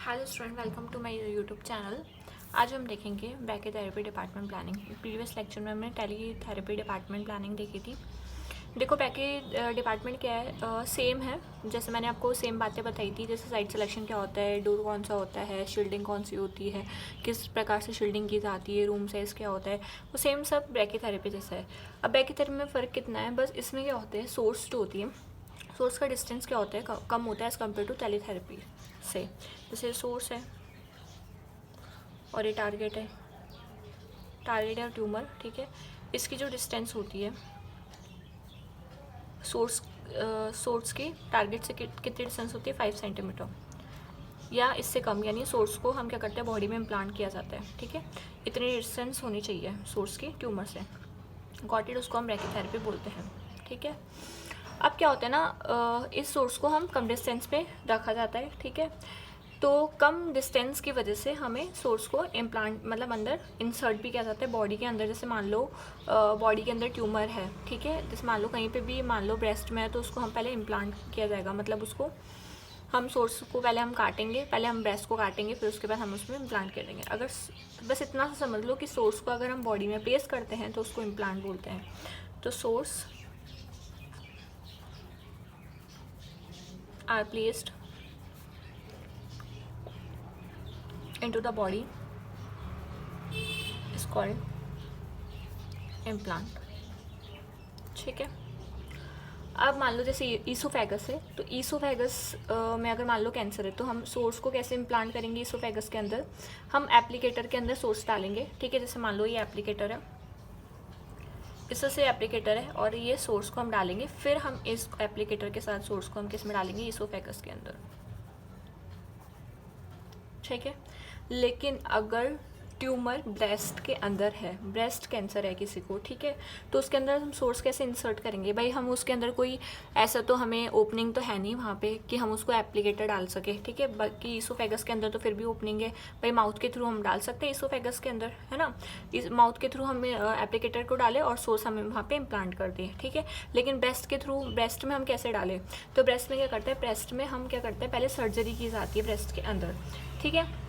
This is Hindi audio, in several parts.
Hello student, welcome to my YouTube channel. आज हम देखेंगे brachytherapy department planning. Previous lecture में हमने टेलीथेरेपी डिपार्टमेंट प्लानिंग देखी थी। देखो ब्रैकी डिपार्टमेंट क्या है, सेम है। जैसे मैंने आपको सेम बातें बताई थी, जैसे साइट सिलेक्शन क्या होता है, डोर कौन सा होता है, शील्डिंग कौन सी होती है, किस प्रकार से शील्डिंग की जाती है, रूम साइज़ क्या होता है, वो सेम सब ब्रैकीथेरेपी जैसा है। अब ब्रैकीथेरेपी में फ़र्क कितना है, बस इसमें क्या होता है, सोर्स जो होती है, सोर्स का डिस्टेंस क्या होता है, कम होता है एज़ कम्पेयर टू टेलीथेरेपी से। जैसे सोर्स है और ये टारगेट है, टारगेट है और ट्यूमर, ठीक है। इसकी जो डिस्टेंस होती है सोर्स की टारगेट से कितनी डिस्टेंस होती है, 5 सेंटीमीटर या इससे कम, यानी सोर्स को हम क्या करते हैं, बॉडी में इम्प्लांट किया जाता है, ठीक है। इतनी डिस्टेंस होनी चाहिए सोर्स की ट्यूमर से। गॉट इट, उसको हम ब्रैकीथेरेपी बोलते हैं, ठीक है। अब क्या होता है ना, इस सोर्स को हम कम डिस्टेंस पे रखा जाता है, ठीक है। तो कम डिस्टेंस की वजह से हमें सोर्स को इम्प्लांट मतलब अंदर इंसर्ट भी किया जाता है बॉडी के अंदर। जैसे मान लो बॉडी के अंदर ट्यूमर है, ठीक है। जैसे मान लो कहीं पे भी, मान लो ब्रेस्ट में है, तो उसको हम पहले इम्प्लांट किया जाएगा, मतलब उसको हम सोर्स को पहले हम काटेंगे, पहले हम ब्रेस्ट को काटेंगे, फिर उसके बाद हम उसमें इम्प्लांट कर देंगे। अगर बस इतना सा समझ लो कि सोर्स को अगर हम बॉडी में प्लेस करते हैं तो उसको इम्प्लांट बोलते हैं। तो source are placed into the body is called implant, ठीक है। अब मान लो जैसे ईसोफेगस है, तो ईसोफेगस में अगर मान लो कैंसर है, तो हम सोर्स को कैसे इम्प्लांट करेंगे ईसोफेगस के अंदर, हम एप्लीकेटर के अंदर सोर्स डालेंगे, ठीक है। जैसे मान लो ये एप्लीकेटर है, इससे एप्लीकेटर है और ये सोर्स को हम डालेंगे, फिर हम इस एप्लीकेटर के साथ सोर्स को हम किस में डालेंगे, ईसोफेगस के अंदर, ठीक है। लेकिन अगर ट्यूमर ब्रेस्ट के अंदर है, ब्रेस्ट कैंसर है किसी को, ठीक है, तो उसके अंदर हम सोर्स कैसे इंसर्ट करेंगे भाई। हम उसके अंदर कोई ऐसा तो हमें ओपनिंग तो है नहीं वहाँ पे कि हम उसको एप्लीकेटर डाल सके, ठीक है। बाकी ईसोफेगस के अंदर तो फिर भी ओपनिंग है भाई, माउथ के थ्रू हम डाल सकते हैं ईसोफेगस के अंदर, है ना। इस माउथ के थ्रू हम एप्लीकेटर को डालें और सोर्स हमें वहाँ पे इम्प्लांट कर दें, ठीक है। लेकिन ब्रेस्ट के थ्रू, ब्रेस्ट में हम कैसे डालें, तो ब्रेस्ट में क्या करते हैं, ब्रेस्ट में हम क्या करते हैं, पहले सर्जरी की जाती है ब्रेस्ट के अंदर, ठीक है।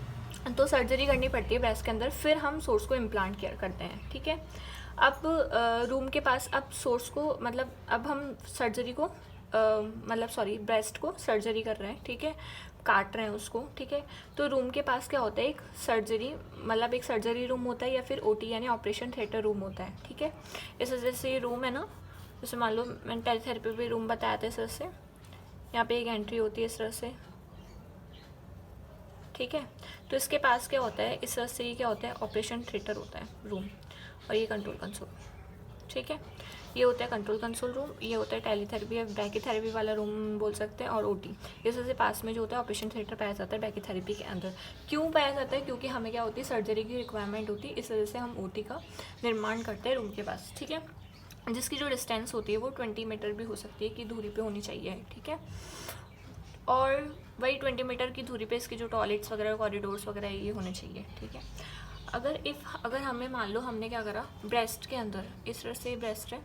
तो सर्जरी करनी पड़ती है ब्रेस्ट के अंदर, फिर हम सोर्स को इम्प्लांट केयर करते हैं, ठीक है। अब रूम के पास, अब सोर्स को मतलब अब हम सर्जरी को मतलब सॉरी ब्रेस्ट को सर्जरी कर रहे हैं, ठीक है, काट रहे हैं उसको, ठीक है। तो रूम के पास क्या होता है, एक सर्जरी मतलब एक सर्जरी रूम होता है या फिर ओटी यानी ऑपरेशन थिएटर रूम होता है, ठीक है। इस वजह से ये रूम है ना, जैसे मान लो मैंने टेलीथेरेपी भी रूम बताया था, इस तरह से यहाँ पे एक एंट्री होती है इस तरह से, ठीक है। तो इसके पास क्या होता है, इस तरह से क्या होता है, ऑपरेशन थिएटर होता है रूम, और ये कंट्रोल कंसोल, ठीक है। ये होता है कंट्रोल कंसोल रूम, ये होता है टेलीथेरेपी या ब्रैकीथेरेपी वाला रूम बोल सकते हैं, और ओटी इस वजह से पास में जो होता है ऑपरेशन थिएटर पाया जाता है ब्रैकीथेरेपी के अंदर। क्यों पाया जाता है, क्योंकि हमें क्या होती है, सर्जरी की रिक्वायरमेंट होती है, इस वजह से हम ओटी का निर्माण करते हैं रूम के पास, ठीक है। जिसकी जो डिस्टेंस होती है वो 20 मीटर भी हो सकती है कि दूरी पे होनी चाहिए, ठीक है। और वही 20 मीटर की दूरी पे इसके जो टॉयलेट्स वगैरह, कॉरिडोर्स वगैरह ये होने चाहिए, ठीक है। अगर हमें मान लो हमने क्या करा, ब्रेस्ट के अंदर इस तरह से ब्रेस्ट है,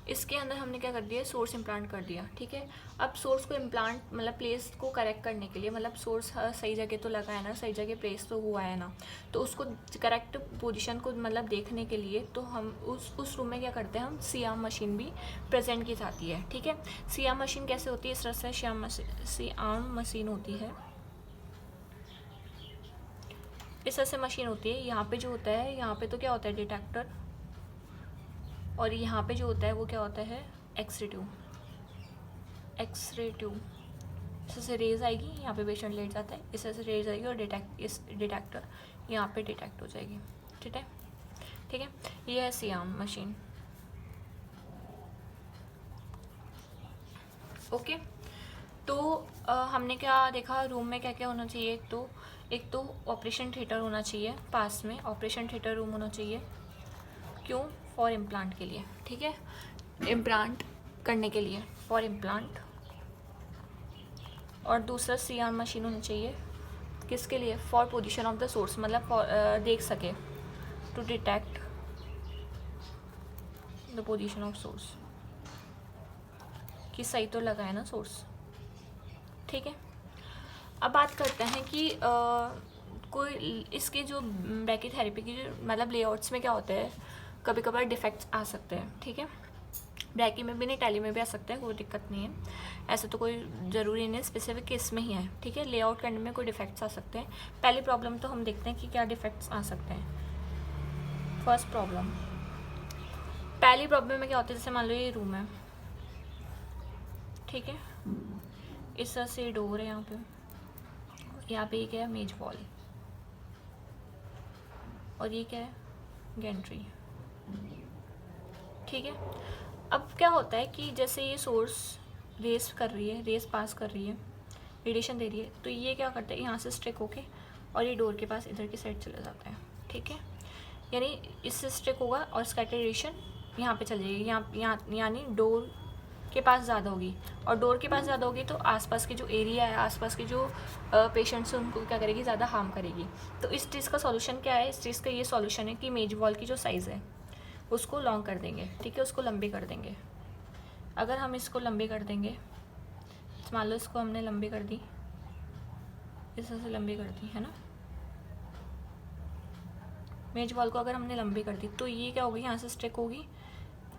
इसके अंदर हमने क्या कर दिया, सोर्स इम्प्लांट कर दिया, ठीक है। अब सोर्स को इम्प्लांट मतलब प्लेस को करेक्ट करने के लिए, मतलब सोर्स सही जगह तो लगा है ना, सही जगह प्लेस तो हुआ है ना, तो उसको करेक्ट पोजीशन को मतलब देखने के लिए तो हम उस रूम में क्या करते हैं, हम सीआर मशीन भी प्रेजेंट की जाती है, ठीक है। सीआर मशीन कैसे होती है, इस तरह से सीआर मशीन होती है, इस तरह से मशीन होती है। यहाँ पे जो होता है, यहाँ पे तो क्या होता है, डिटेक्टर, और यहाँ पे जो होता है वो क्या होता है, एक्सरे ट्यूब। एक्सरे ट्यूब इससे रेज आएगी, यहाँ पे पेशेंट लेट जाता है, इससे से रेज आएगी और इस डिटेक्टर यहाँ पे डिटेक्ट हो जाएगी, ठीक है, ठीक है। ये है सियाम मशीन, ओके। तो हमने क्या देखा, रूम में क्या क्या होना चाहिए, एक तो ऑपरेशन थिएटर होना चाहिए पास में, ऑपरेशन थिएटर रूम होना चाहिए, क्यों, फॉर इम्प्लांट के लिए, ठीक है, इम्प्लांट करने के लिए, फॉर इम्प्लांट। और दूसरा सीआर मशीन होनी चाहिए, किसके लिए, for position of the source, मतलब देख सके, to detect the position of source, कि सही तो लगा है ना सोर्स, ठीक है। अब बात करते हैं कि कोई इसके जो ब्रैकीथेरेपी की जो मतलब लेआउट्स में क्या होता है, कभी कभार डिफेक्ट्स आ सकते हैं, ठीक है। ब्रैकी में भी नहीं, टैली में भी आ सकते हैं, कोई दिक्कत नहीं है, ऐसा तो कोई ज़रूरी नहीं है स्पेसिफिक केस में ही है, ठीक है। लेआउट करने में कोई डिफेक्ट्स आ सकते हैं। पहली प्रॉब्लम तो हम देखते हैं कि क्या डिफेक्ट्स आ सकते हैं। फर्स्ट प्रॉब्लम, पहली प्रॉब्लम में क्या होता है, जैसे मान लो ये रूम है, ठीक है, इस तरह से डोर है, यहाँ पे क्या है, मेज वॉल, और ये क्या है, गेंट्री, ठीक है। अब क्या होता है कि जैसे ये सोर्स रेस कर रही है, रेस पास कर रही है, रेडिएशन दे रही है, तो ये क्या करता है, यहाँ से स्ट्रिक होके और ये डोर के पास इधर की साइड चला जाता है, ठीक है। यानी इससे स्ट्रिक होगा और स्कैटर रेडिएशन यहाँ पे चल जाएगी, यहाँ यानी डोर के पास ज़्यादा होगी, और डोर के पास ज़्यादा होगी तो आसपास के जो एरिया है, आसपास के जो पेशेंट्स हैं उनको क्या करेगी, ज़्यादा हार्म करेगी। तो इस चीज़ का सॉल्यूशन क्या है, इस चीज़ का ये सॉल्यूशन है कि मेज वॉल की जो साइज़ है उसको लॉन्ग कर देंगे, ठीक है, उसको लंबी कर देंगे। अगर हम इसको लंबी कर देंगे, मान लो इसको हमने लंबी कर दी, इस तरह से लंबी कर दी है ना, मेज वॉल को अगर हमने लंबी कर दी तो ये क्या होगी, यहाँ से स्ट्रिक होगी,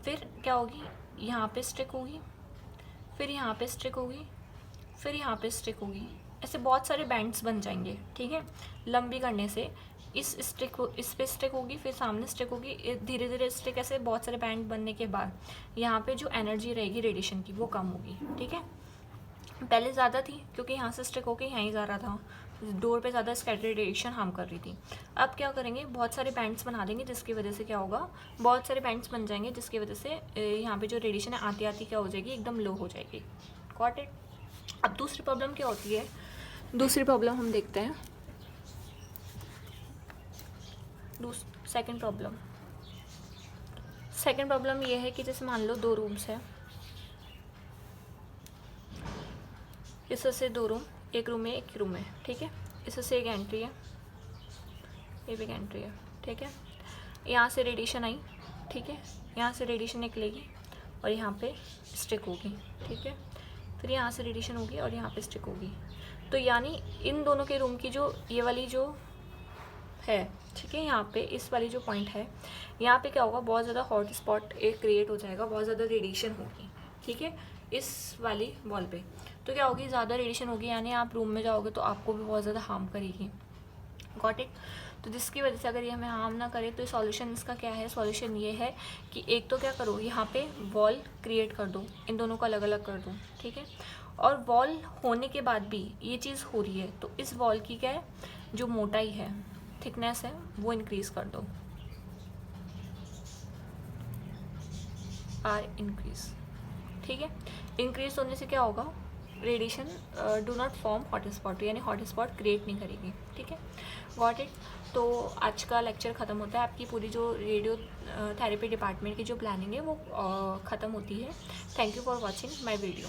फिर क्या होगी, यहाँ पे स्ट्रिक होगी, फिर यहाँ पे स्ट्रिक होगी, फिर यहाँ पे स्ट्रिक होगी, ऐसे बहुत सारे बैंड्स बन जाएंगे, ठीक है। लंबी करने से इस पे स्टिक होगी, फिर सामने स्टिक होगी, धीरे धीरे स्टिक, ऐसे बहुत सारे बैंड बनने के बाद यहाँ पे जो एनर्जी रहेगी रेडिएशन की वो कम होगी, ठीक है। पहले ज़्यादा थी क्योंकि यहाँ से स्टिक होके यहीं जा रहा था, डोर पे ज़्यादा स्कैटर रेडिएशन हार्म कर रही थी। अब क्या करेंगे, बहुत सारे बैंड्स बना देंगे, जिसकी वजह से क्या होगा, बहुत सारे बैंड्स बन जाएंगे, जिसकी वजह से यहाँ पे जो रेडिएशन है आती आती क्या हो जाएगी, एकदम लो हो जाएगी। Got it. अब दूसरी प्रॉब्लम क्या होती है, दूसरी प्रॉब्लम हम देखते हैं, सेकंड प्रॉब्लम ये है कि जैसे मान लो 2 रूम्स है, इस तरह से 2 रूम, एक रूम में एक रूम है, ठीक है, इस तरह से एक एंट्री है, ये भी एंट्री है, ठीक है। यहाँ से रेडिएशन आई, ठीक है, यहाँ से रेडिएशन निकलेगी और यहाँ पे स्टिक होगी, ठीक है, फिर यहाँ से रेडिएशन होगी और यहाँ पे स्टिक होगी। तो यानी इन दोनों के रूम की जो ये वाली जो है, ठीक है, यहाँ पे इस वाली जो पॉइंट है, यहाँ पे क्या होगा, बहुत ज़्यादा हॉट स्पॉट एक क्रिएट हो जाएगा, बहुत ज़्यादा रेडिएशन होगी, ठीक है, इस वाली वॉल पे। तो क्या होगी, ज़्यादा रेडिएशन होगी, यानी आप रूम में जाओगे तो आपको भी बहुत ज़्यादा हार्म करेगी। Got it. तो जिसकी वजह से अगर ये हमें हार्म ना करे तो सॉल्यूशन इसका क्या है, सॉल्यूशन ये है कि एक तो क्या करो, यहाँ पे वॉल क्रिएट कर दो, इन दोनों को अलग अलग कर दो, ठीक है। और वॉल होने के बाद भी ये चीज़ हो रही है तो इस वॉल की क्या है, जो मोटाई है, थिकनेस है, वो इंक्रीज़ कर दो, आर इंक्रीज, ठीक है। इंक्रीज होने से क्या होगा, radiation do not form hot spot, यानी हॉट स्पॉट क्रिएट नहीं करेगी, ठीक है। Got it. तो आज का लेक्चर ख़त्म होता है, आपकी पूरी जो रेडियो थेरेपी डिपार्टमेंट की जो प्लानिंग है वो ख़त्म होती है। Thank you for watching my video.